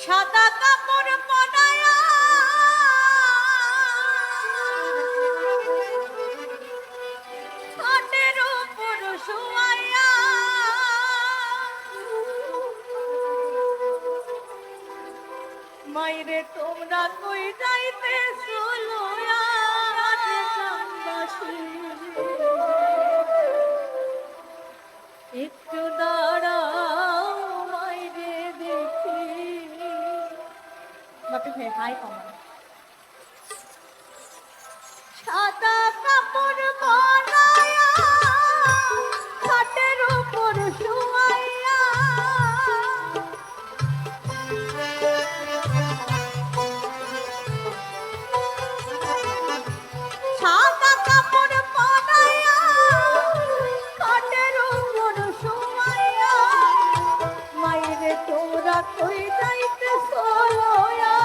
সাদা কাপড় পরায়া খাটের উপর শুয়াইয়া মাইরে তোমরা কই যাইতেছো লয়া রে গ্রামবাসী একটু দাঁড়াও মাইরে দেখি বাপি ভাই হাই কমান সাদা কাপড় পরায়া খাটের উপর শুয়াইয়া সাদা কাপড় পরায়া খাটের উপর শুয়াইয়া মাইরে তোমরা কই যাইতেছো লয়া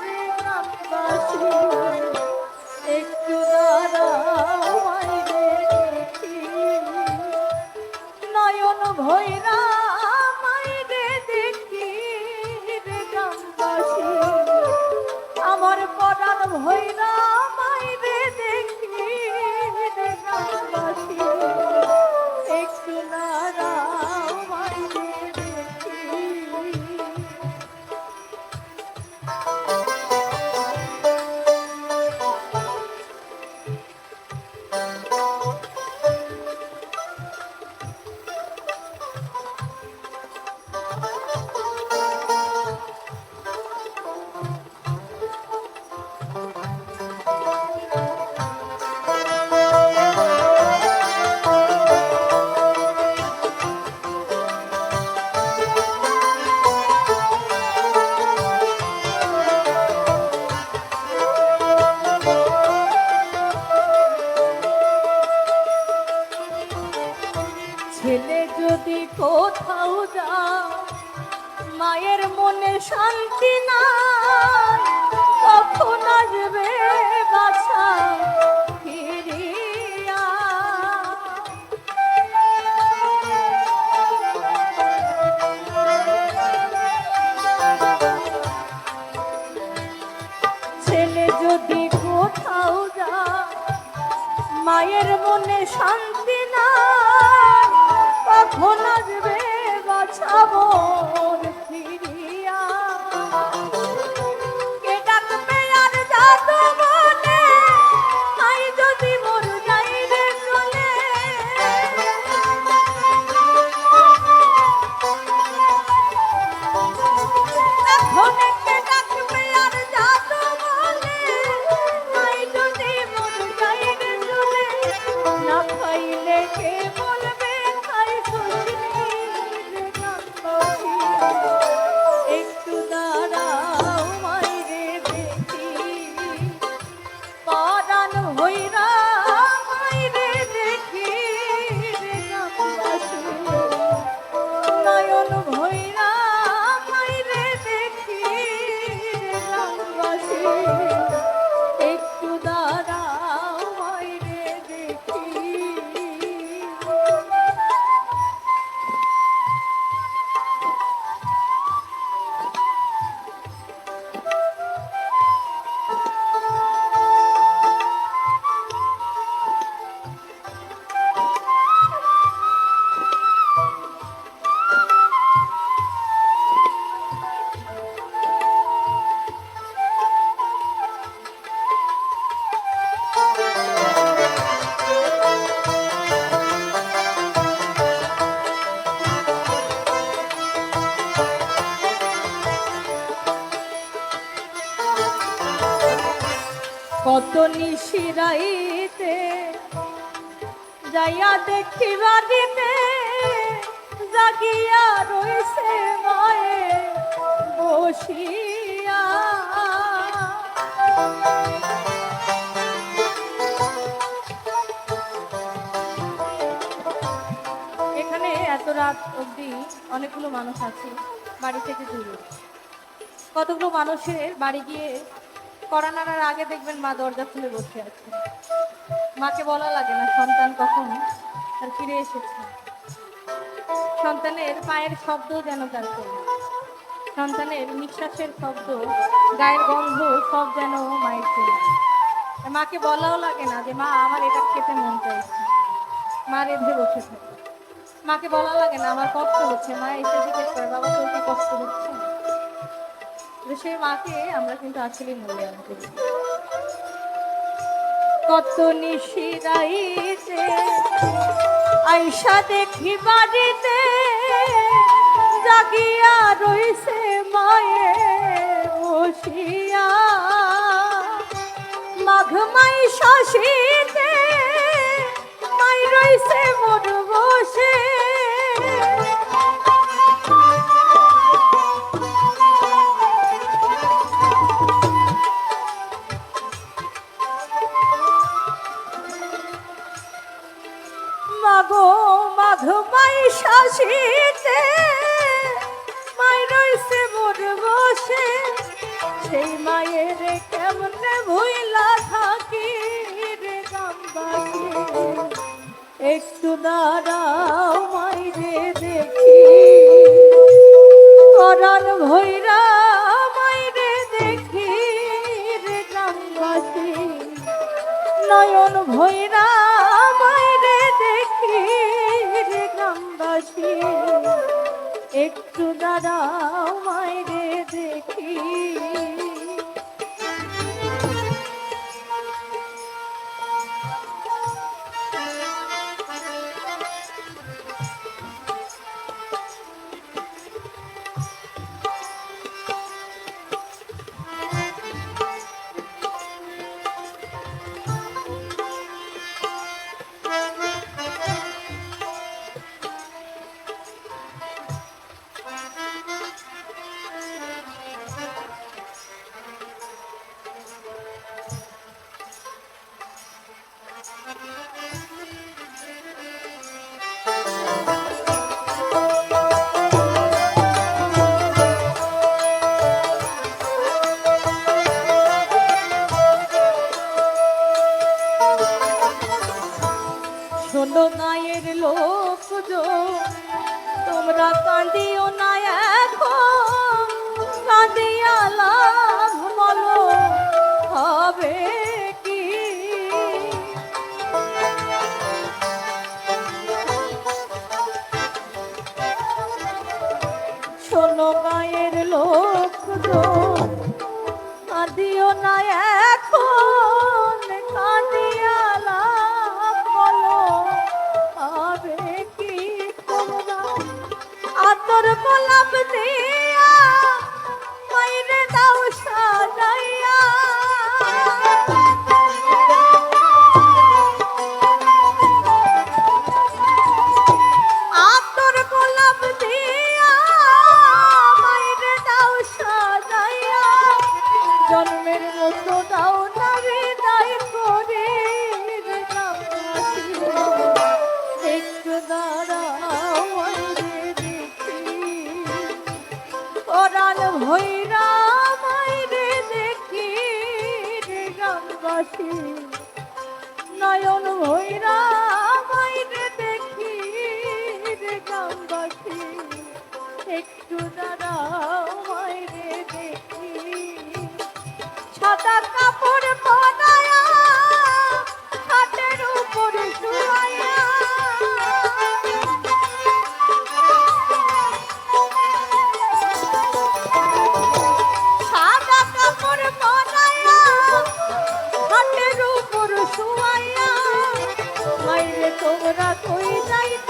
রে গ্রামবাসী একটু দাঁড়াও মাইরে দেখি নয়ন ভৈরা মাইরে দেখি রে গ্রামবাসী আমার পরাণ ভৈরা মাইরে দেখি রে গ্রামবাসী একটু দাঁড়াও মাইরে দেখি ছেলে যদি কোথাও যায় মায়ের মনে শান্তি নাই কখন আসবে বাছা ফিরিয়া ছেলে যদি কোথাও যায় মায়ের মনে শান্তি নাই কখন আসবে বাছাবো ফিরিয়া কে ডাকবে আর যাতো বলে আই যদি মোর যাই রে চলে এখন কে ডাকবে আর যাতো বলে আই যদি মোর যাই রে চলে না খাইলে কে বলবে খাই একটু দাঁড়াও মাইরে দেখি পরাণ হইরা মাইরে দেখি রে গ্রামবাসী নয়ন ভৈরা মাইরে দেখি রে গ্রামবাসী একটু দাঁড়াও মাইরে দেখি কত নিশিরাইতে যাইয়া দেখি বাড়িতে জাগিয়া রইছে মায়ে বসিয়া এখানে এত রাত অবধি অনেকগুলো মানুষ আছে বাড়ি থেকে দূরে কতগুলো মানুষের বাড়ি গিয়ে কড়া নাড়ার আগে দেখবেন মা দরজা খুলে বসে আছে মাকে বলা লাগে না সন্তান কখন আর ফিরে এসেছে সন্তানের পায়ের শব্দ যেন তার সন্তানের নিঃশ্বাসের শব্দ, গায়ের গন্ধ সব যেন মায়ের চেনা। মাকে বলাও লাগে না যে মা আমার এটা খেতে মন চাইছে, মা রেঁধে বসে থাকে। মাকে বলা লাগে না আমার কষ্ট হচ্ছে, মা এসে জিজ্ঞেস করে বাবা তোর কি কষ্ট হচ্ছে। সেই মাকে আমরা কিন্তু আসলে মূল্যায়ন করি। কত নিশিরাইতে আইসা দেখি বাড়িতে জাগিয়া রইছে মায়ে বসিয়া, মাঘ মাই শাসিতে মাই রইছে মোর বসে। মাগো মাঘ মাই শাসিতে মাই রইছে মোর বসে, সেই মায়ের কেমনে ভুইলা থাকি রে গ্রামবাসী। একটু দাঁড়াও মাইরে দেখি পরাণ ভৈরা মাইরে দেখি রে গ্রামবাসী, নয়ন ভৈরা মাইরে দেখি রে গ্রামবাসী। একটু দাঁড়াও মাইরে দেখি। শোনো গায়ের লোক তোমরা কাঁদিও না এখন, কাঁদিয়া লাভ বলো হবে কি। শোনো গায়ের লোক কাঁদিও না এখন, কাঁদিয়া লাভ বলো হবে কি। তোমরা আতর গোলাপ দিয়া মাইরে দাও সাজাইয়া, আতর গোলাপ দিয়া মাইরে দাও সাজাইয়া, জন্মের মতো দাও না বিদায় করে রে গ্রামবাসী। একটু দাঁড়াও মাইরে দেখি পরাণ ভৈরা মাইরে দেখি রে গ্রামবাসী, নয়ন ভৈরা মাইরে দেখি রে গ্রামবাসী। একটু দাঁড়াও মাইরে দেখি। সাদা কাপড় পরায়া খাটের উপর শুয়ায়া, সাদা কাপড় পরায়া খাটের উপর শুয়ায়া, মাইরে তোমরা কই যাইতে